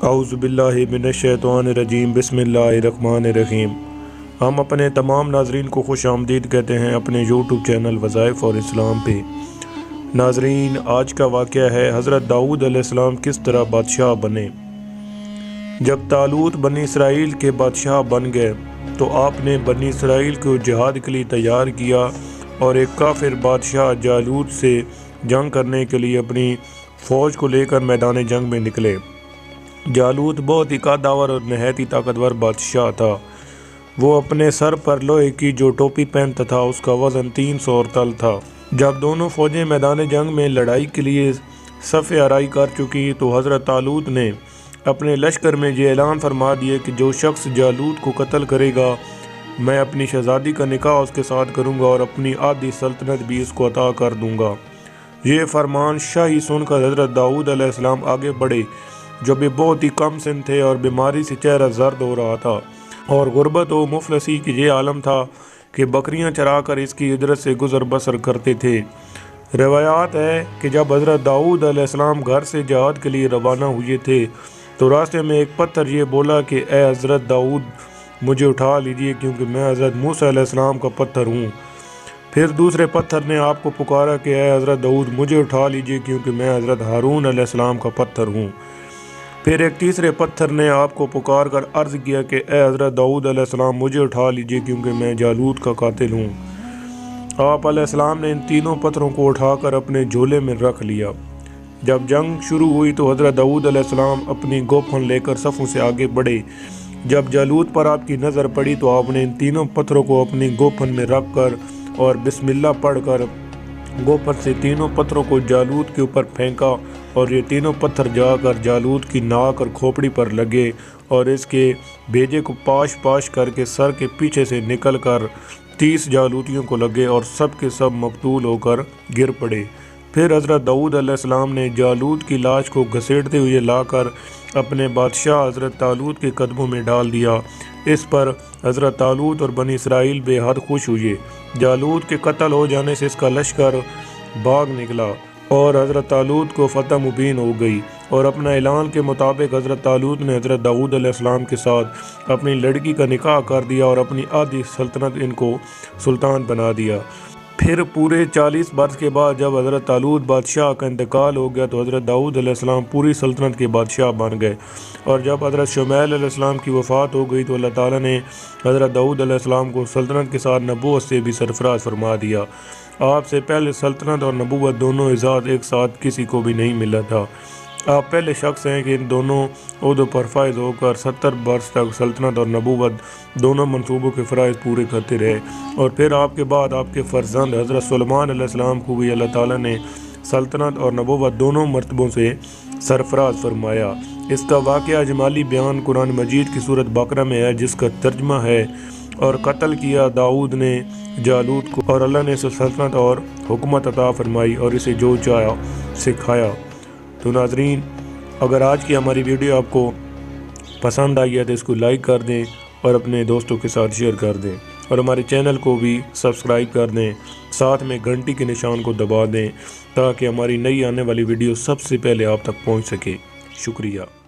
اعوذ باللہ من الشیطان الرجیم بسم اللہ الرحمن الرحیم۔ ہم اپنے تمام ناظرین کو خوش آمدید کہتے ہیں اپنے یوٹیوب چینل وظائف اور اسلام پہ۔ ناظرین، آج کا واقعہ ہے حضرت داؤد علیہ السلام کس طرح بادشاہ بنے۔ جب طالوت بنی اسرائیل کے بادشاہ بن گئے تو آپ نے بنی اسرائیل کو جہاد کے لیے تیار کیا اور ایک کافر بادشاہ جالوت سے جنگ کرنے کے لیے اپنی فوج کو لے کر میدان جنگ میں نکلے۔ جالوت بہت ہی قداور اور نہایت ہی طاقتور بادشاہ تھا۔ وہ اپنے سر پر لوہے کی جو ٹوپی پہنتا تھا اس کا وزن 300 طل تھا۔ جب دونوں فوجیں میدان جنگ میں لڑائی کے لیے صف آرائی کر چکی تو حضرت طالوت نے اپنے لشکر میں یہ اعلان فرما دیا کہ جو شخص جالوت کو قتل کرے گا میں اپنی شہزادی کا نکاح اس کے ساتھ کروں گا اور اپنی آدھی سلطنت بھی اس کو عطا کر دوں گا۔ یہ فرمان شاہی سن کر حضرت داؤد علیہ السلام آگے بڑھے، جو بھی بہت ہی کم سن تھے اور بیماری سے چہرہ زرد ہو رہا تھا اور غربت و مفلسی کی یہ عالم تھا کہ بکریاں چرا کر اس کی اجرت سے گزر بسر کرتے تھے۔ روایات ہے کہ جب حضرت داؤد علیہ السلام گھر سے جہاد کے لیے روانہ ہوئے تھے تو راستے میں ایک پتھر یہ بولا کہ اے حضرت داؤد مجھے اٹھا لیجئے کیونکہ میں حضرت موسیٰ علیہ السلام کا پتھر ہوں۔ پھر دوسرے پتھر نے آپ کو پکارا کہ اے حضرت داؤد مجھے اٹھا لیجئے کیونکہ میں حضرت ہارون علیہ السلام کا پتھر ہوں۔ پھر ایک تیسرے پتھر نے آپ کو پکار کر عرض کیا کہ اے حضرت داؤد علیہ السلام مجھے اٹھا لیجئے کیونکہ میں جالوت کا قاتل ہوں۔ آپ علیہ السلام نے ان تینوں پتھروں کو اٹھا کر اپنے جھولے میں رکھ لیا۔ جب جنگ شروع ہوئی تو حضرت داؤد علیہ السلام اپنی گوپھن لے کر صفوں سے آگے بڑھے۔ جب جالوت پر آپ کی نظر پڑی تو آپ نے ان تینوں پتھروں کو اپنی گوپھن میں رکھ کر اور بسم اللہ پڑھ کر گوپھن سے تینوں پتھروں کو جالوت کے اوپر پھینکا اور یہ تینوں پتھر جا کر جالوت کی ناک اور کھوپڑی پر لگے اور اس کے بھیجے کو پاش پاش کر کے سر کے پیچھے سے نکل کر 30 جالوتیوں کو لگے اور سب کے سب مقتول ہو کر گر پڑے۔ پھر حضرت داؤد علیہ السلام نے جالوت کی لاش کو گھسیٹتے ہوئے لا کر اپنے بادشاہ حضرت طالوت کے قدموں میں ڈال دیا۔ اس پر حضرت طالوت اور بنی اسرائیل بے حد خوش ہوئے۔ جالوت کے قتل ہو جانے سے اس کا لشکر بھاگ نکلا اور حضرت طالوت کو فتح مبین ہو گئی، اور اپنا اعلان کے مطابق حضرت طالوت نے حضرت داؤد علیہ السلام کے ساتھ اپنی لڑکی کا نکاح کر دیا اور اپنی آدھی سلطنت ان کو سلطان بنا دیا۔ پھر پورے 40 برس کے بعد جب حضرت طالوت بادشاہ کا انتقال ہو گیا تو حضرت داؤد علیہ السلام پوری سلطنت کے بادشاہ بن گئے، اور جب حضرت شمعیل علیہ السلام کی وفات ہو گئی تو اللہ تعالیٰ نے حضرت داؤد علیہ السلام کو سلطنت کے ساتھ نبوت سے بھی سرفراز فرما دیا۔ آپ سے پہلے سلطنت اور نبوت دونوں اعزاز ایک ساتھ کسی کو بھی نہیں ملا تھا۔ آپ پہلے شخص ہیں کہ ان دونوں عہدوں پر فائز ہو کر 70 برس تک سلطنت اور نبوت دونوں منصوبوں کے فرائض پورے کرتے رہے، اور پھر آپ کے بعد آپ کے فرزند حضرت سلیمان علیہ السلام کو بھی اللہ تعالیٰ نے سلطنت اور نبوت دونوں مرتبوں سے سرفراز فرمایا۔ اس کا واقعہ اجمالی بیان قرآن مجید کی سورۃ بقرہ میں ہے، جس کا ترجمہ ہے اور قتل کیا داؤد نے جالوت کو اور اللہ نے اسے سلطنت اور حکومت عطا فرمائی اور اسے جو چاہا سکھایا۔ تو ناظرین، اگر آج کی ہماری ویڈیو آپ کو پسند آئی ہے تو اس کو لائک کر دیں اور اپنے دوستوں کے ساتھ شیئر کر دیں، اور ہمارے چینل کو بھی سبسکرائب کر دیں، ساتھ میں گھنٹی کے نشان کو دبا دیں تاکہ ہماری نئی آنے والی ویڈیو سب سے پہلے آپ تک پہنچ سکے۔ شکریہ۔